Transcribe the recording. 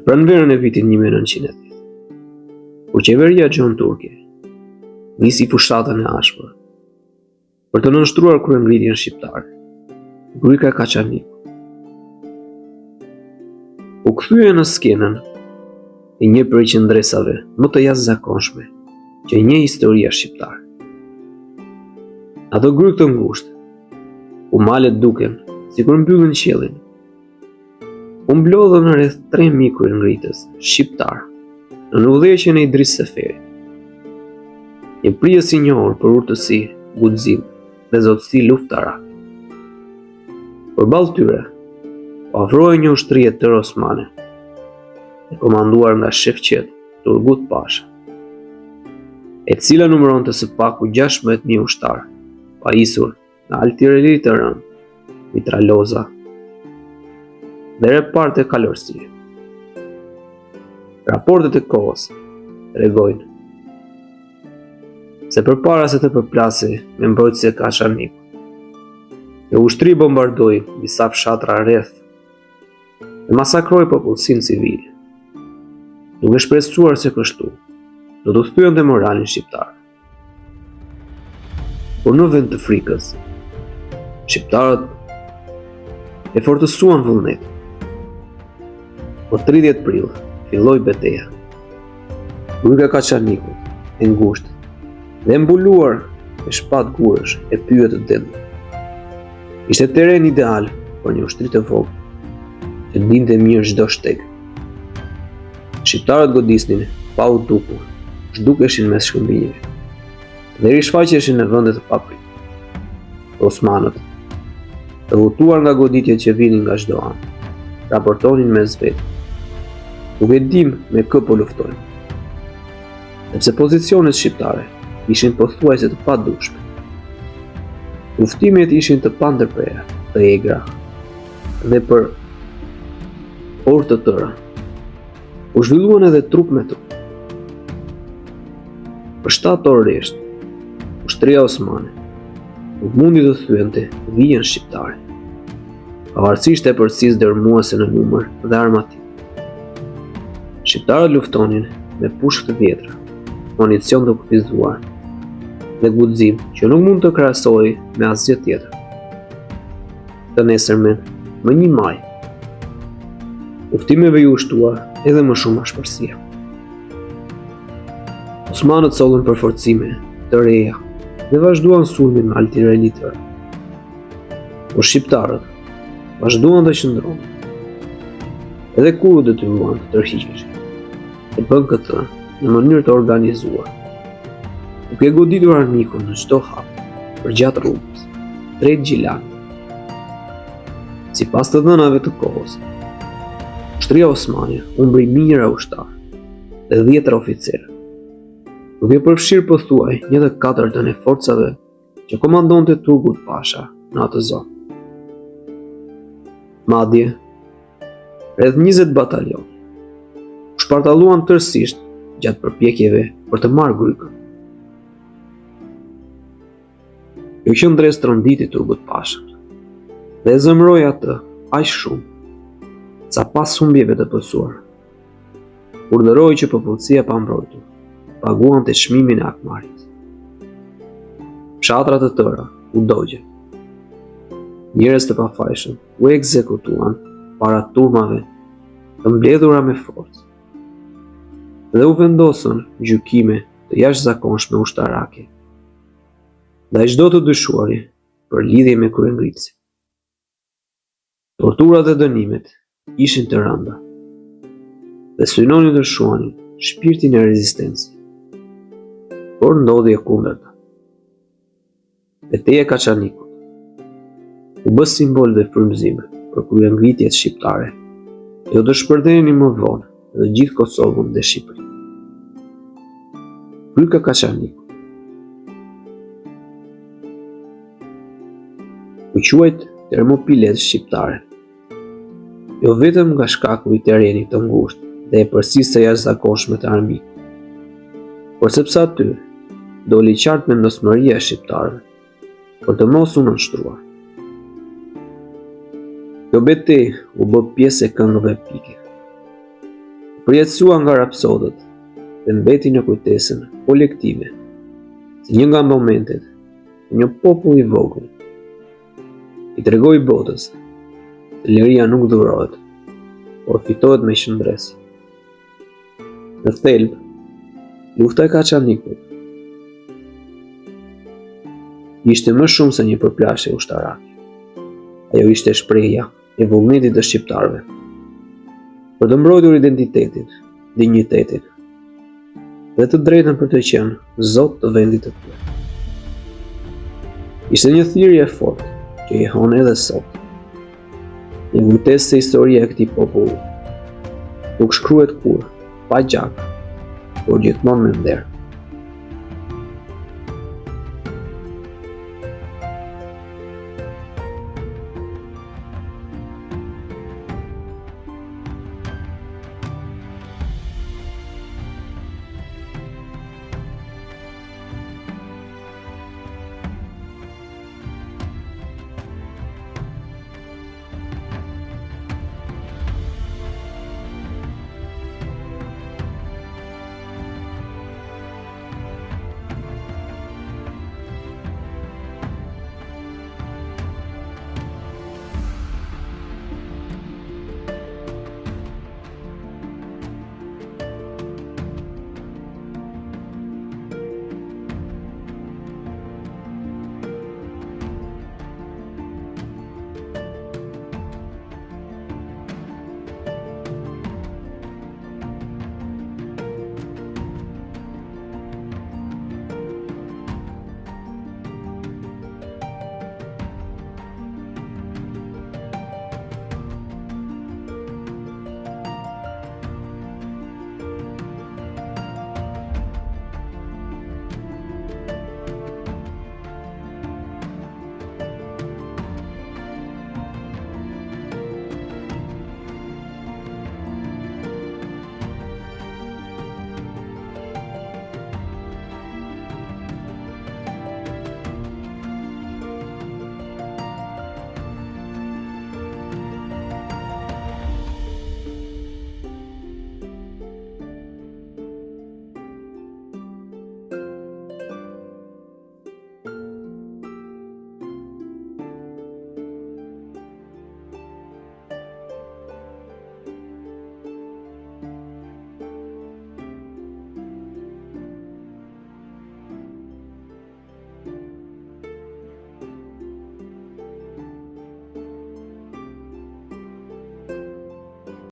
Në pranverën e vitit 1910, kur qeveria Gjon Turke nisi fushatën e ashpër për të nënshtruar kryengritjen shqiptare, Gryka Kaçaniku u kthye në skenën e një prej qendresave më të jashtëzakonshme që e njeh historia shqiptare. Ato gryk të ngushtë, ku malet duken sikur mbyllin qiellin, u mblodhën rreth 3000 kryengritës shqiptar në udhëheqjen e Idris Seferit, një prijes i njohur për urtësi, guxim dhe zotësi luftarake. Përballë tyre, afrohej një ushtri e tërë osmane, e komanduar nga Shefqet Turgut Pasha, e cila numëronte së paku 16.000 ushtarë, pajisur nga artilleri të rënd, mitraloza dhe reparte kalorësie. Raportet e kohës tregojnë se përpara se të përplasej me mbrojtësi e Kaçaniku, e ushtri bombardoi disa fshatra rreth dhe masakroi popullsinë civile, duke shpresuar se kështu do të thyente moralin shqiptar. Por në vend të frikës, shqiptarët e fortësuan vullnetin. Por 30 prill filloi betejë. Gryka Kaçaniku, e ngushtë dhe mbuluar me shpatë gurësh e pyet të dëndë. Ishte teren ideal për një ushtri të vogël që dinte mirë çdo shteg. Shqiptarët godisnin pa u dukur, zhdukeshin mes shkëmbinjeve dhe rishfaqeshin në vende të papritura. Osmanët, të hutuar nga goditjet që vinin nga çdo anë, raportonin mes vetë, duke dim me kë po luftojnë, sepse pozicionet shqiptare ishin pothuajse të padukshme. Luftimet ishin të pandërprera, të egra dhe për orë të tëra. U zhvilluan edhe trup me trup. Për 7 orë rresht, ushtria osmane nuk mundi të thyente vijën shqiptare, pavarësisht e përcisë dërmuese në numër dhe armatim. Shqiptarët luftonin me pushk të vjetra, municion të kufizuar dhe guxim që nuk mund të krahasojë me asgjë tjetër. Të nesërmen, më 1 maj, luftimeve ju ushtua edhe më shumë ashpërsia. Osmanët sollën përforcime të reja dhe vazhduan sulmin me artilleri të rënd. Por shqiptarët vazhduan të qëndronin, edhe kur u detyruan të tërhiqeshin, e bën këtë në mënyrë të organizuar, duke goditur armikun në çdo hap përgjatë rrugës, drejt Gjilanit. Sipas të dhënave të kohës, ushtria osmane humbri mijëra ushtarë dhe 10 oficerë, duke përfshirë pothuaj 1/4 e forcave që komandonte Turgut Pasha në atë zonë. Madje, rreth 20 batalion u shpartalluan tërësisht gjatë përpjekjeve për të marrë Grykën. Kjo qëndres tronditi Turgut Pashën dhe zemroi atë aq shumë sa pas humbjeve të pësuar, urdhëroi që popullsia pa mbrojtur paguante çmimin e akmarrjes. Fshatra të tëra u dogjen. Njerëz të pafajshëm u ekzekutuan para turmave të mbledhura me forcë dhe u vendosën gjykime të jashtëzakonshme ushtarake ndaj çdo të dyshuari për lidhje me kryengritësin. Torturat dhe dënimet ishin të rënda dhe synonin të shuanin shpirtin e rezistencës. Por ndodhi e kundërta. Betejë e Kaçanikut u bë simbol dhe frymëzim për kryengritjet shqiptare që do të shpërndenin më vonë dhe gjithë Kosovën dhe Shqipërinë. Gryka Kaçaniku u quajt Termopilet shqiptare, jo vetëm nga shkaku i terrenit të ngushtë dhe e përcisë të jashtëzakonshme të armikut, por sepse aty doli qartë mendosmëria e shqiptarëve për të mos u nënshtruar. Kjo betejë u bë pjesë e këngëve epike. përjetësua nga rapsodët dhe mbeti në kujtesën kolektive si një nga momentet ku një popull i vogël i tregoi botës se liria nuk dhurohet, por fitohet me shëndres. Në thelb, lufta e Kaçanikut ishte më shumë se një përplasje ushtarake. Ajo ishte shprehja e vullnetit të shqiptarëve për të mbrojtur identitetin, dinjitetin dhe të drejtën për të qenë zot të vendit të tyre. Ishte një thirrje e fortë që jehon edhe sot. Një kujtesë se historia e këtij populli nuk shkruhet kur pa gjak, por gjithmonë me nder.